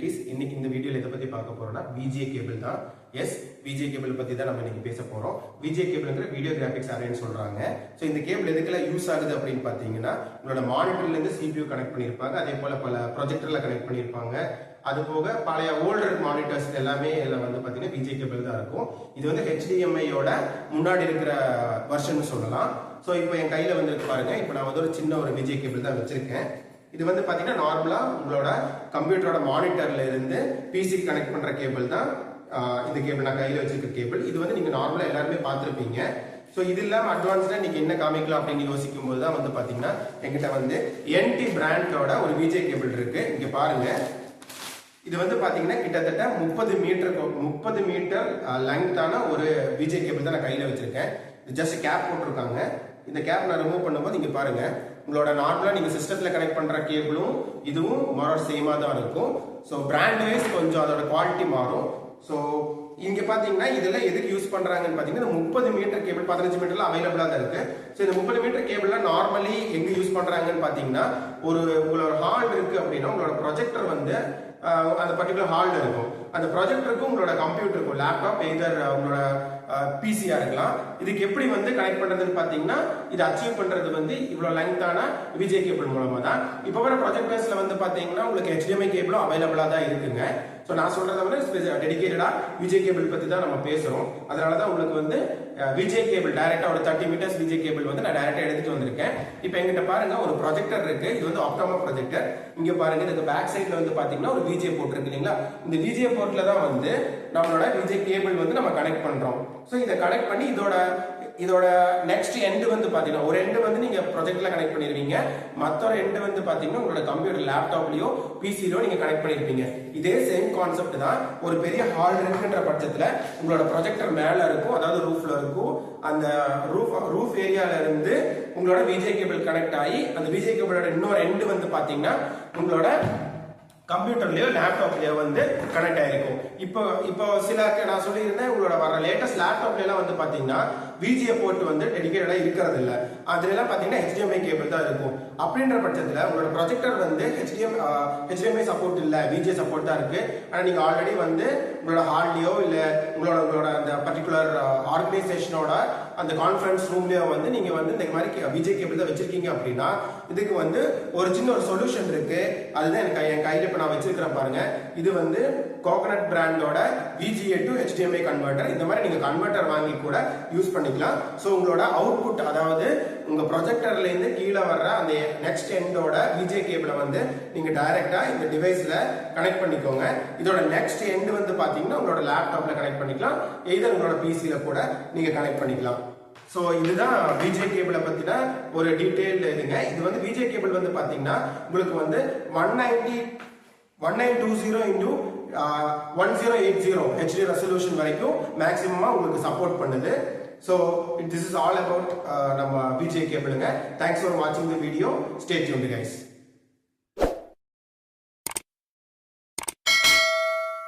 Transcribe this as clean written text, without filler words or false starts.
குட்டீஸ். இன்னைக்கு இந்த வீடியோல எதை பத்தி பார்க்க போறோம்னா VGA கேபிள் தான். எஸ், VGA கேபிள் பத்தி தான் நம்ம இன்னைக்கு பேச போறோம். VGA கேபிள்ங்கிற வீடியோ கிராபிக்ஸ் அரேன்னு சொல்றாங்க. ஸோ இந்த கேபிள் எதுக்கெல்லாம் யூஸ் ஆகுது அப்படின்னு பார்த்தீங்கன்னா, உங்களோட மானிட்டர்ல இருந்து CPU கனெக்ட் பண்ணியிருப்பாங்க, அதே போல பல ப்ரொஜெக்டர்ல கனெக்ட் பண்ணியிருப்பாங்க. அது போக பழைய ஓல்டர் மானிட்டர்ஸ் எல்லாமே இதில் வந்து பார்த்தீங்கன்னா VGA கேபிள் தான் இருக்கும். இது வந்து HDMI-யோட முன்னாடி இருக்கிற வெர்ஷன் சொல்லலாம். ஸோ இப்போ என் கையில் வந்து பாருங்க, இப்போ நான் வந்து ஒரு சின்ன ஒரு VGA கேபிள் தான் வச்சிருக்கேன். இது வந்து பார்த்தீங்கன்னா நார்மலாக உங்களோட கம்ப்யூட்டரோட மானிட்டர்ல இருந்து பிசி கனெக்ட் பண்ற கேபிள் தான் இந்த கேபிள். நான் கையில் வச்சிருக்க கேபிள் இது வந்து நீங்க நார்மலாக எல்லாருமே பார்த்துருப்பீங்க. ஸோ இது இல்லாமல் அட்வான்ஸ்டாக நீங்க என்ன காமிக்கலாம் அப்படின்னு யோசிக்கும் போது தான் வந்து பார்த்தீங்கன்னா என்கிட்ட வந்து NT பிராண்டோட ஒரு VGA கேபிள் இருக்கு. இங்க பாருங்க, இது வந்து பாத்தீங்கன்னா கிட்டத்தட்ட 30 மீட்டர் லெங்தான ஒரு VGA கேபிள் தான் நான் கையில வச்சிருக்கேன். ஜஸ்ட் கேப் போட்டிருக்காங்க. இந்த கேப் நான் ரிமூவ் பண்ணும்போது இங்க பாருங்க, உங்களோட நார்மலா நீங்க சிஸ்டத்துல கனெக்ட் பண்ற கேபிளும் இதுவும் மோர் சேமா தான் இருக்கும். ஸோ பிராண்ட் வைஸ் கொஞ்சம் அதோட குவாலிட்டி மாறும். ஸோ இங்க பாத்தீங்கன்னா இதுல எதுக்கு யூஸ் பண்றாங்கன்னு பாத்தீங்கன்னா 30 மீட்டர் கேபிள் 15 மீட்டர்ல அவைலபிளா தான் இருக்கு. ஸோ இந்த 30 மீட்டர் கேபிள்ல நார்மலி எங்க யூஸ் பண்றாங்கன்னு பாத்தீங்கன்னா, உங்களோட ஹால் இருக்கு அப்படின்னா உங்களோட ப்ரொஜெக்டர் வந்து அந்த பர்டிகுலர் ஹால்ல இருக்கும். அந்த ப்ரொஜெக்டருக்கும் உங்களோட கம்ப்யூட்டருக்கும் லேப்டாப் எதர் உங்களோட பிசியா இருக்கலாம். இதுக்கு எப்படி வந்து கனெக்ட் பண்றதுன்னு பாத்தீங்கன்னா, இது அச்சீவ் பண்றது வந்து இவ்வளவு லெங்தான VGA கேபிள் மூலமா தான். இப்போ வர ப்ரொஜெக்டர்ஸ்ல வந்து பாத்தீங்கன்னா உங்களுக்கு HDMI கேபிளும் அவைலபிளா தான் இருக்குங்க. ஸோ நான் சொல்றத விட டெடிகேட்டடா VGA கேபிள் பத்தி தான் நம்ம பேசுறோம். அதனாலதான் உங்களுக்கு வந்து VGA கேபிள் டைரக்டா ஒரு 30 மீட்டர்ஸ் VGA கேபிள் வந்து நான் டைரக்டா எடுத்துட்டு வந்திருக்கேன். இப்போ எங்கிட்ட பாருங்க ஒரு ப்ரொஜெக்டர் இருக்கு. இது வந்து ஆப்டாமா ப்ரொஜெக்டர். இங்க பாருங்க, இதுக்கு பேக் சைட்ல வந்து பாத்தீங்கன்னா ஒரு VGA போர்ட் இருக்கு இல்லைங்களா? இந்த VGA போர்ட்ல தான் வந்து நம்மளோட VGA கேபிள் வந்து நம்ம கனெக்ட் பண்றோம். ஸோ இதை கனெக்ட் பண்ணி இதோட நெக்ஸ்ட் எண்டு வந்து பாத்தீங்கன்னா, ஒரு எண்டு வந்து நீங்க ப்ரொஜெக்ட்ல கனெக்ட் பண்ணிருவீங்க, மற்றொரு எண்டு வந்து பாத்தீங்கன்னா உங்களோட கம்ப்யூட்டர் லேப்டாப்லயோ பிசிலயோ நீங்க கனெக்ட் பண்ணிருப்பீங்க. இதே சேம் கான்செப்ட் தான். ஒரு பெரிய ஹால் இருக்குன்ற பட்சத்துல உங்களோட ப்ரொஜெக்டர் மேல இருக்கும், அதாவது ரூஃப்ல இருக்கும். அந்த ரூஃப் ஏரியால இருந்து உங்களோட VGA கேபிள் கனெக்ட் ஆகி அந்த VGA கேபிளோட இன்னொரு எண்டு வந்து பாத்தீங்கன்னா உங்களோட கம்ப்யூட்டர்லயோ லேப்டாப்லயோ வந்து கனெக்ட் ஆயிருக்கும். இப்போ சில நான் சொல்லியிருந்தேன், உங்களோட வர லேட்டஸ்ட் லேப்டாப்ல எல்லாம் வந்து பாத்தீங்கன்னா VGA போர்ட் வந்து டெடிகேட்டடா இருக்கிறது இல்ல. அதுல எல்லாம் பாத்தீங்கன்னா HDMI கேபிள் தான் இருக்கும். அப்படின்ற பட்சத்துல உங்களோட ப்ரொஜெக்டர் வந்து HDMI சப்போர்ட் இல்ல, VGA சப்போர்ட் தான் இருக்கு. ஆனா நீங்க ஆல்ரெடி வந்து உங்களோட ஹால்லயோ இல்ல உங்களோட அந்த பர்டிகுலர் ஆர்கனைசேஷனோட அந்த கான்ஃபரன்ஸ் ரூம்லயோ வந்து நீங்க வந்து இந்த மாதிரி VGA கேபிள் தான் வச்சிருக்கீங்க அப்படின்னா, இதுக்கு வந்து ஒரு சின்ன ஒரு சொல்யூஷன் இருக்கு. அதுதான் என் கையில இப்ப நான் வச்சிருக்கிறேன் பாருங்க. இது வந்து கோகனட் பிராண்டோட VGA to HDMI கன்வெர்ட்டர். இந்த மாதிரி நீங்க கன்வெர்ட்டர் வாங்கி கூட யூஸ் பண்ணிக்கலாம். ஸோ உங்களோட அவுட்புட், அதாவது உங்க ப்ரொஜெக்டர்ல இருந்து கீழே வர்ற அந்த நெக்ஸ்ட் எண்டோட VGA கேபிளை வந்து நீங்க டைரக்டா இந்த டிவைஸ்ல கனெக்ட் பண்ணிக்கோங்க. இதோட நெக்ஸ்ட் எண்ட் வந்து பாத்தீங்கன்னா உங்களோட லேப்டாப்ல கனெக்ட் பண்ணிக்கலாம், எய்தர் உங்களோட பிசில கூட நீங்க கனெக்ட் பண்ணிக்கலாம். ஸோ இதுதான் VGA கேபிளை பத்தின ஒரு டீடைல் இதுங்க. இது வந்து VGA கேபிள் வந்து பாத்தீங்கன்னா உங்களுக்கு வந்து 1920 into 1080 HD ரெசல்யூஷன் வரைக்கும் மேக்ஸிமமா உங்களுக்கு சப்போர்ட் பண்ணுது. So this is all about நம்ம VGA கேபிளுங்க. தேங்க்ஸ் ஃபார் வாட்சிங் the video. Stay tuned guys.